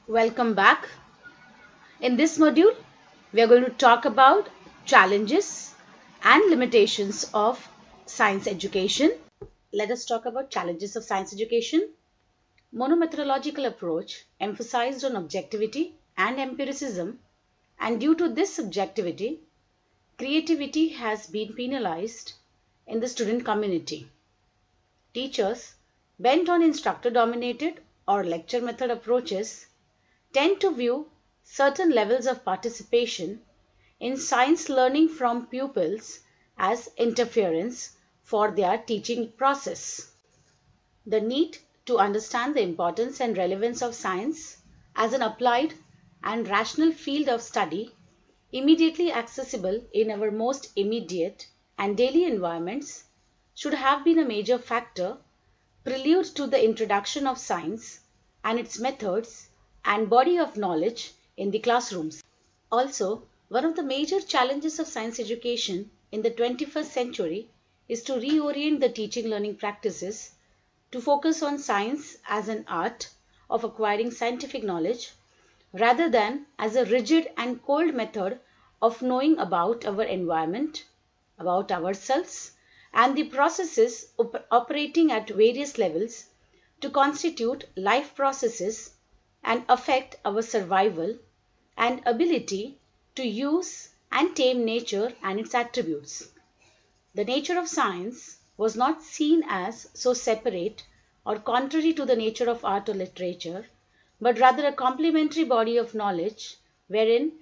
Welcome back. In this module, we are going to talk about challenges and limitations of science education. Let us talk about challenges of science education. Monomethodological approach emphasized on objectivity and empiricism, and due to this subjectivity, creativity has been penalized in the student community. Teachers bent on instructor dominated or lecture method approaches tend to view certain levels of participation in science learning from pupils as interference for their teaching process. The need to understand the importance and relevance of science as an applied and rational field of study immediately accessible in our most immediate and daily environments should have been a major factor prelude to the introduction of science and its methods and body of knowledge in the classrooms. Also, one of the major challenges of science education in the 21st century is to reorient the teaching learning practices to focus on science as an art of acquiring scientific knowledge rather than as a rigid and cold method of knowing about our environment, about ourselves, and the processes operating at various levels to constitute life processes and affect our survival and ability to use and tame nature and its attributes. The nature of science was not seen as so separate or contrary to the nature of art or literature, but rather a complementary body of knowledge wherein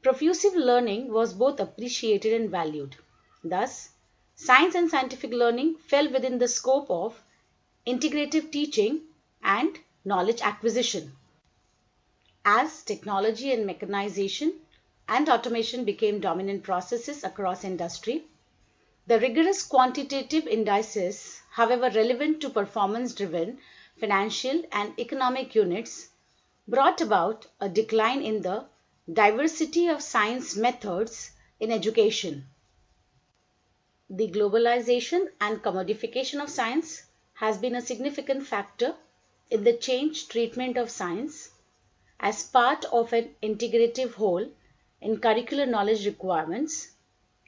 profusive learning was both appreciated and valued. Thus, science and scientific learning fell within the scope of integrative teaching and knowledge acquisition. As technology and mechanization and automation became dominant processes across industry, the rigorous quantitative indices, however relevant to performance-driven financial and economic units, brought about a decline in the diversity of science methods in education. The globalization and commodification of science has been a significant factor in the changed treatment of science as part of an integrative whole in curricular knowledge requirements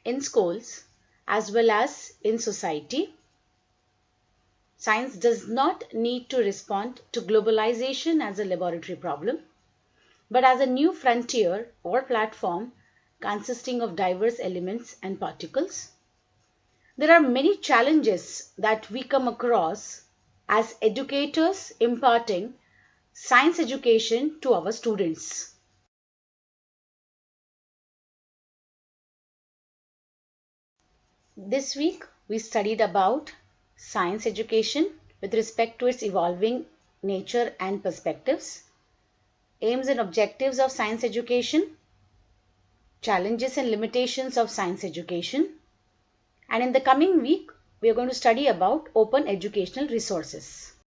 in schools as well as in society. Science does not need to respond to globalization as a laboratory problem, but as a new frontier or platform consisting of diverse elements and particles. There are many challenges that we come across as educators imparting science education to our students. This week we studied about science education with respect to its evolving nature and perspectives, aims and objectives of science education, challenges and limitations of science education, and in the coming week we are going to study about open educational resources.